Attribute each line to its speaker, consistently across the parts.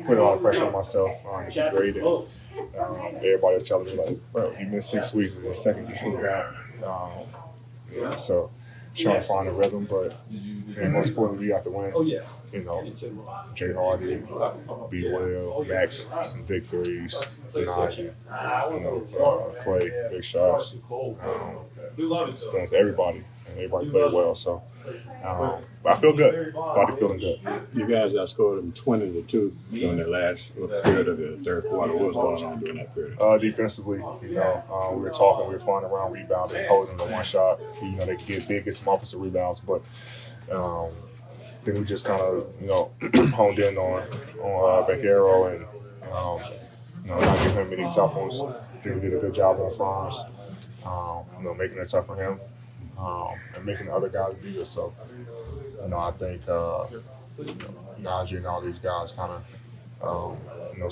Speaker 1: put a lot of pressure on myself to be great. And everybody was telling me, like, bro, you missed 6 weeks in the second game back. So trying to find a rhythm, but most importantly, we got to win. You know, Jay Hardy, be well, Max, some big threes, Najee, Clay, big shots. Spans everybody, and everybody played well. So, but I feel good. Body feeling good.
Speaker 2: You guys outscored them 20-2 during the last period of the third quarter. What was going on during that period?
Speaker 1: Defensively, we were talking, we were flying around rebounding, holding the one shot. They get big, get some offensive rebounds, but then we just kind of, honed in on Vaquero and, not giving him any tough ones. I think we did a good job on Franz, making it tough for him and making the other guys beat us. So, I think Najee and all these guys kind of,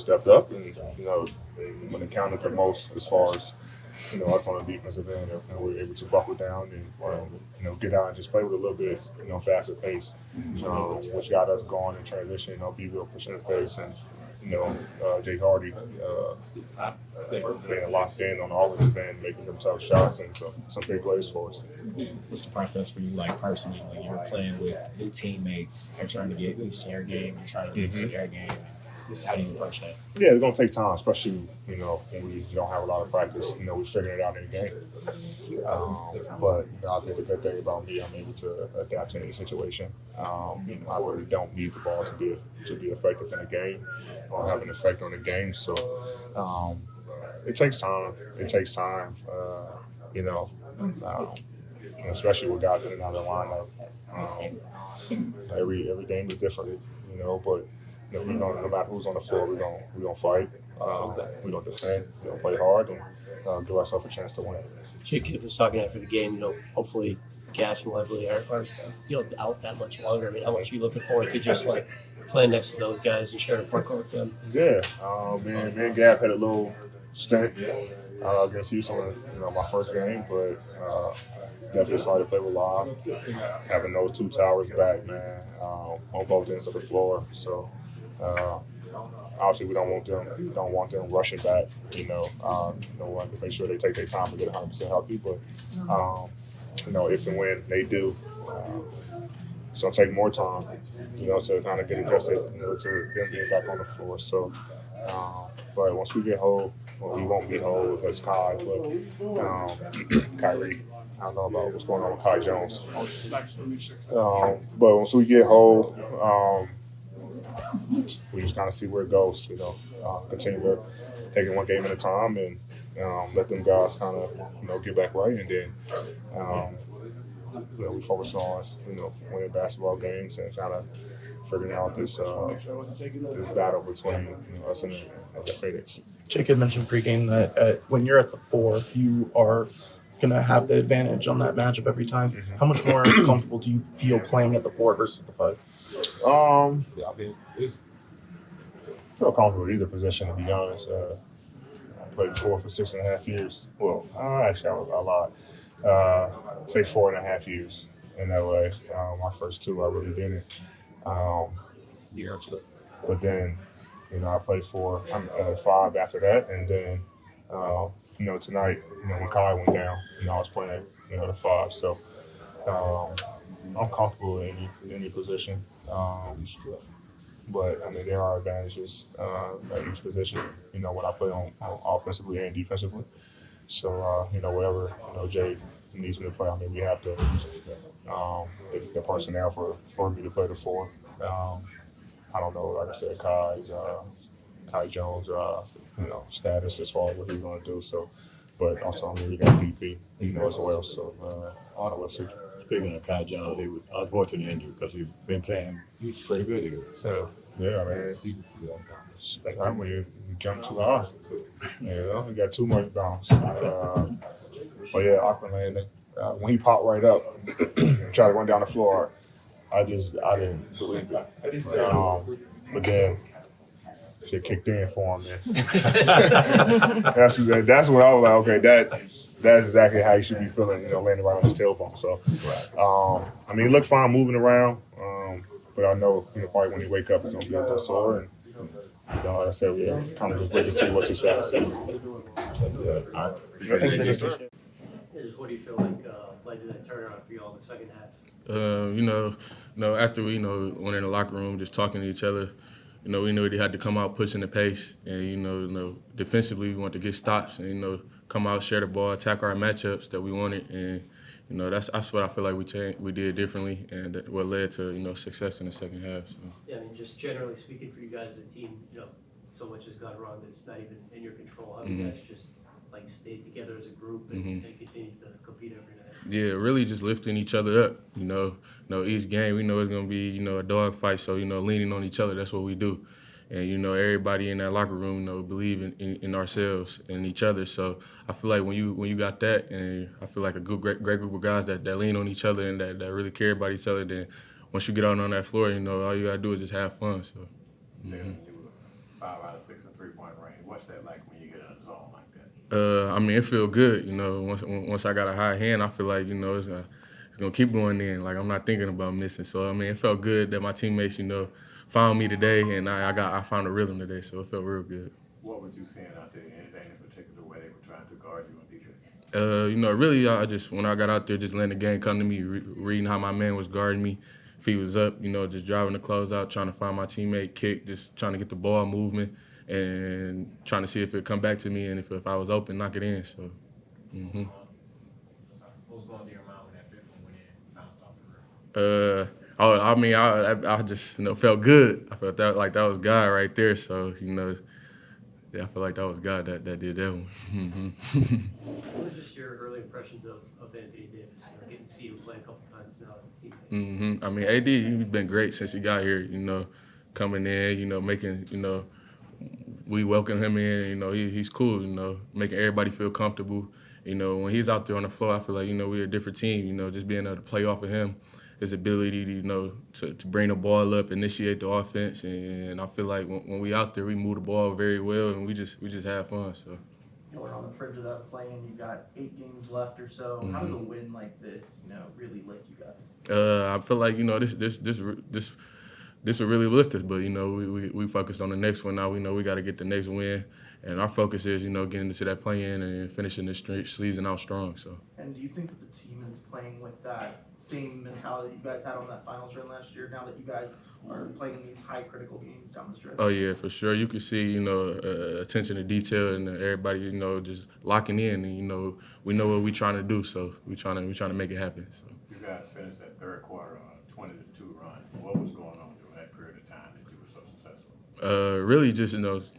Speaker 1: stepped up and, when it counted the most as far as, us on the defensive end, and we were able to buckle down and, get out and just play with a little bit, faster pace, which got us going in transition, be real pushing the pace. And, Jay Hardy being locked in on all of his band, making some tough shots and some big plays for us.
Speaker 3: What's the process for you, like, personally, when you're playing with new teammates, you're trying to get used to your game, you're trying to get used to their game? Just how do you approach that?
Speaker 1: Yeah, it's going to take time, especially, when we don't have a lot of practice. We're figuring it out in the game. But, I think the good thing about me, I'm able to adapt to any situation. I really don't need the ball to be effective in the game or have an effect on the game. So, it takes time. It takes time, especially with guys in and out of the lineup. Every game is different, but no matter who's on the floor, we're gonna fight. We're gonna defend. We're gonna play hard and give ourselves a chance to win.
Speaker 4: Kid was talking after the game. Hopefully, Gas and Lively are out that much longer. I mean, how much are you looking forward to just like playing next to those guys and sharing a front court with them?
Speaker 1: Yeah, me and Gav had a little stint against Houston, my first game, but definitely started to play with Live. Having those two towers back, man, on both ends of the floor. So. Obviously, we don't want them rushing back. We want to make sure they take their time to get 100% healthy. But if and when they do, it's gonna take more time, to kind of get adjusted, to them being back on the floor. So, but once we get whole, well, we won't get whole because Kai, but Kyrie. I don't know about what's going on with Kai Jones. But once we get whole. We just kind of see where it goes, continue to take it one game at a time and let them guys kind of, get back right. And then, we focus on, winning basketball games and kind of figuring out this battle between us and the Phoenix.
Speaker 5: Jake had mentioned pregame that when you're at the 4, you are going to have the advantage on that matchup every time. Mm-hmm. How much more comfortable do you feel playing at the 4 versus the 5?
Speaker 1: I feel comfortable with either position, to be honest. I played 4 for 6.5 years. Well, actually, I lied. Say 4.5 years in LA. My first 2, I really didn't. But then, I played 4, 5 after that, and then, tonight, when Kai went down, I was playing, the 5. So, I'm comfortable in any position. But there are advantages at each position, when I play on offensively and defensively. So, whatever, Jay needs me to play, we have to, the personnel for me to play the 4. I don't know, like I said, Kai Jones, status as far as what he's going to do. So, but also, we got DP, as well. So, let's see.
Speaker 2: Speaking of Kai Jones, he was unfortunately injured because he's been playing pretty good here.
Speaker 1: So, yeah, man. When you jump too high, you got too much bounce. But yeah, Aquaman, when he popped right up and tried to run down the floor, I didn't believe it. But then shit kicked in for him, man. That's when I was like, okay, that's exactly how you should be feeling, landing right on his tailbone. So, he looked fine moving around. But I know, probably when he wake up, he's gonna be a little sore. And like I said, we kind of just wait to see what his status is.
Speaker 4: Just what do you feel like led to that turnaround for you all in the second half?
Speaker 6: After we, went in the locker room, just talking to each other, we knew they had to come out pushing the pace, and defensively we wanted to get stops and come out, share the ball, attack our matchups that we wanted, and that's what I feel like we did differently, and what led to success in the second half. So.
Speaker 4: Yeah, I mean, just generally speaking for you guys as a team, so much has gone wrong that's not even in your control. How do you guys just stay together as a group and continue to compete every night?
Speaker 6: Yeah, really just lifting each other up. Each game we know it's gonna be a dog fight. So leaning on each other. That's what we do. And everybody in that locker room believe in ourselves and each other. So I feel like when you got that, and I feel like a great group of guys that lean on each other and that really care about each other. Then once you get out on that floor, all you gotta do is just have fun. So.
Speaker 2: You were 5 out of 6 in 3-point range. What's that like when you get in a zone like that?
Speaker 6: It feel good. Once I got a high hand, I feel like it's gonna keep going in. Like I'm not thinking about missing. So it felt good that my teammates found me today, and I found a rhythm today. So it felt real good.
Speaker 2: What was you seeing out there? Anything in particular way they were trying to guard you on defense?
Speaker 6: Really, I just when I got out there, just letting the game come to me, reading how my man was guarding me. If he was up, just driving the closeout, trying to find my teammate, kick, just trying to get the ball movement, and trying to see if it come back to me, and if I was open, knock it in. So.
Speaker 3: What was going through your mind when that fifth one went in, bounced off the rim?
Speaker 6: I just felt good. I felt that was God right there. So I feel like that was God that did that one.
Speaker 4: What was just your early impressions of Anthony Davis? Getting to see him play a couple times now as a teammate.
Speaker 6: AD, he's been great since he got here. Coming in, making we welcome him in. He's cool. Making everybody feel comfortable. When he's out there on the floor, I feel like we're a different team. Just being able to play off of him, his ability to bring the ball up, initiate the offense, and I feel like when we out there, we move the ball very well, and we just have fun. So.
Speaker 5: We're on the fringe of that play-in. You've got 8 games left or so. How does a win like this, really lift you guys?
Speaker 6: I feel like this will really lift us, but we focused on the next one now. We know we got to get the next win, and our focus is getting into that play-in and finishing this season out strong. So.
Speaker 5: And do you think that the team is playing with that same mentality you guys had on that finals run last year? Now that you guys are playing in these high critical games down the stretch.
Speaker 6: Oh yeah, for sure. You can see attention to detail and everybody just locking in, and we know what we're trying to do, so we trying to make it happen. So.
Speaker 2: You guys finished that third quarter on a 20-2 run. What was going on during that period of time that you were so successful?
Speaker 6: Really just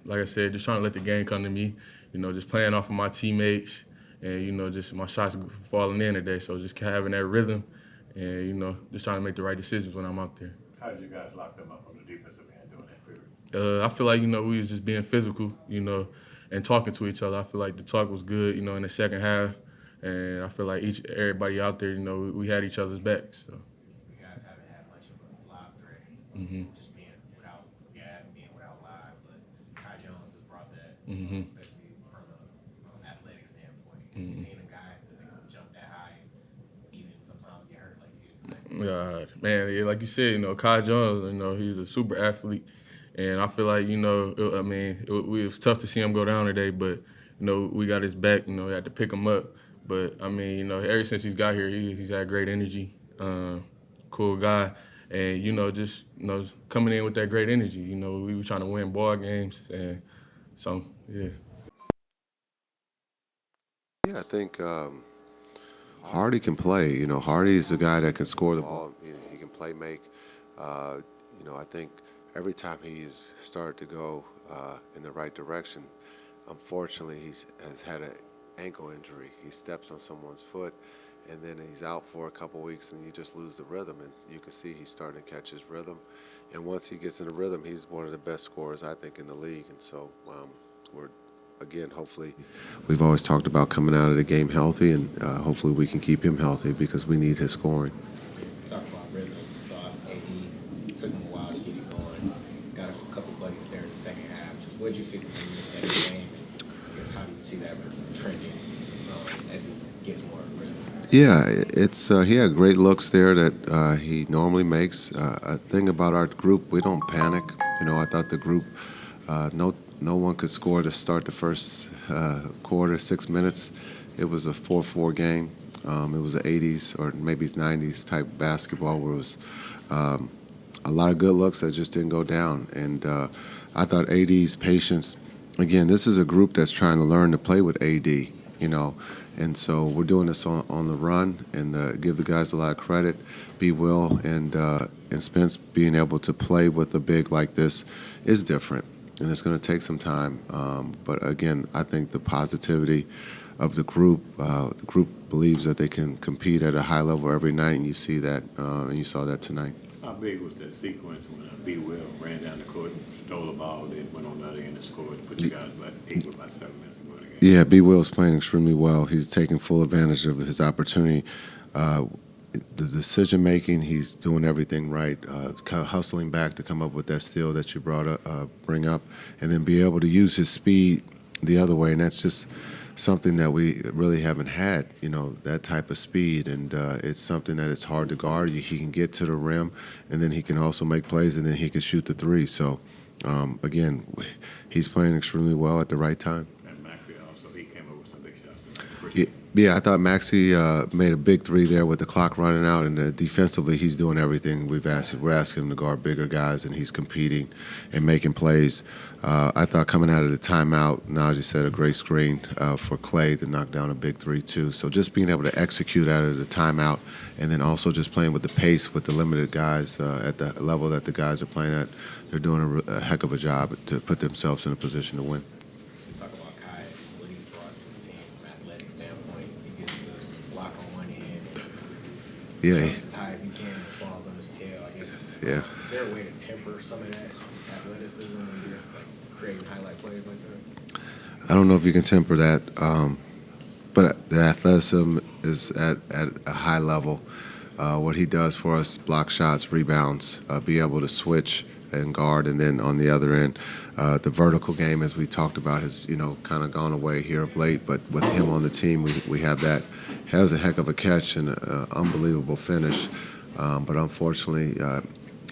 Speaker 6: like I said, just trying to let the game come to me. Just playing off of my teammates, and just my shots falling in today. So just having that rhythm, and just trying to make the right decisions when I'm out there.
Speaker 2: How did you guys lock them up on the defensive end during that period?
Speaker 6: I feel like we was just being physical, and talking to each other. I feel like the talk was good, in the second half, and I feel like everybody out there, we had each other's backs. So.
Speaker 3: You guys haven't had much of a live threat, just being without Gab, being without live, but Kai Jones has brought that, especially from an athletic standpoint. Seeing a guy that jump that high, even sometimes get hurt like he did tonight.
Speaker 6: Man, like you said, Kai Jones, he's a super athlete. And I feel like, it was tough to see him go down today, but, we got his back, we had to pick him up. But, ever since he's got here, he's had great energy, cool guy. And, just, coming in with that great energy, we were trying to win ball games. And so, yeah.
Speaker 7: Yeah, I think Hardy can play. Hardy is a guy that can score the ball. He can play make. I think every time he's started to go in the right direction, unfortunately, has had an ankle injury. He steps on someone's foot, and then he's out for a couple weeks, and you just lose the rhythm. And you can see he's starting to catch his rhythm. And once he gets in the rhythm, he's one of the best scorers, I think, in the league. And so again, hopefully, we've always talked about coming out of the game healthy, and hopefully we can keep him healthy because we need his scoring.
Speaker 3: Talk about rhythm. So AD took him a while to get it going. Got a couple buddies there in the second half. Just what did you see from him in the second game? And I guess how do you see that trending as he gets more rhythm?
Speaker 7: Yeah, it's he had great looks there that he normally makes. A thing about our group, we don't panic. You know, I thought the group, no one could score to start the first quarter, 6 minutes. It was a 4-4 game. It was the 80s or maybe it's 90s type basketball where it was a lot of good looks that just didn't go down. And I thought AD's patience. Again, this is a group that's trying to learn to play with AD. You know, and so we're doing this on the run, and give the guys a lot of credit. B. Will and Spence being able to play with a big like this is different, and it's going to take some time. But again, I think the positivity of the group believes that they can compete at a high level every night, and you see that, and you saw that tonight.
Speaker 2: How big was that sequence when B. Will ran down the court, stole the ball, then went on the other end and scored, put you guys about 8 with about 7 minutes to go in the game?
Speaker 7: Yeah, B. Will's playing extremely well. He's taking full advantage of his opportunity. The decision making, he's doing everything right. Kind of hustling back to come up with that steal that you bring up, and then be able to use his speed the other way. And that's just something that we really haven't had. You know, that type of speed, and it's something that it's hard to guard. He can get to the rim, and then he can also make plays, and then he can shoot the three. So, again, he's playing extremely well at the right time. Yeah, I thought Maxey made a big three there with the clock running out, and defensively he's doing everything we're asking him to guard bigger guys, and he's competing and making plays. I thought coming out of the timeout, Najee set a great screen for Clay to knock down a big three too. So just being able to execute out of the timeout, and then also just playing with the pace with the limited guys at the level that the guys are playing at, they're doing a heck of a job to put themselves in a position to win.
Speaker 3: Yeah. As high as he can, falls on his tail, I guess.
Speaker 7: Yeah.
Speaker 3: Is there a way to temper some of that athleticism when you're like creating highlight plays like that?
Speaker 7: I don't know if you can temper that, but the athleticism is at a high level. What he does for us, block shots, rebounds, be able to switch and guard, and then on the other end, the vertical game, as we talked about, has kind of gone away here of late. But with him on the team, we have that. Has a heck of a catch and an unbelievable finish, but unfortunately,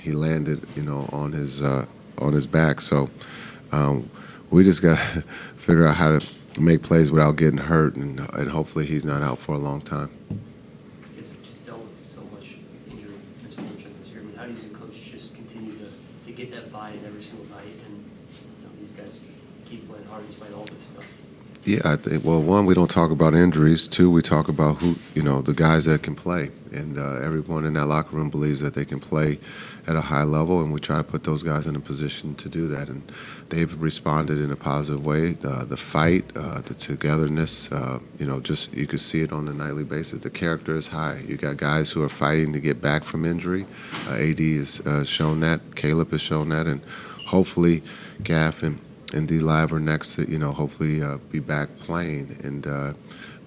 Speaker 7: he landed on his back. So we just got to figure out how to make plays without getting hurt, and hopefully he's not out for a long time.
Speaker 4: I guess we've just dealt with so much injury misfortune this year. I mean, how does your coach just continue to get that buy-in every single night, and these guys keep playing hard despite all this stuff?
Speaker 7: Yeah, I think, well, one, we don't talk about injuries. Two, we talk about the guys that can play. And everyone in that locker room believes that they can play at a high level, and we try to put those guys in a position to do that. And they've responded in a positive way. The fight, the togetherness, just you could see it on a nightly basis. The character is high. You got guys who are fighting to get back from injury. AD has shown that. Caleb has shown that. And hopefully Gaff and D. Live are next to, hopefully be back playing. And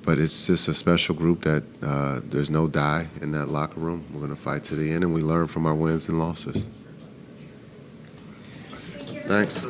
Speaker 7: but it's just a special group that there's no die in that locker room. We're going to fight to the end, and we learn from our wins and losses. Thanks.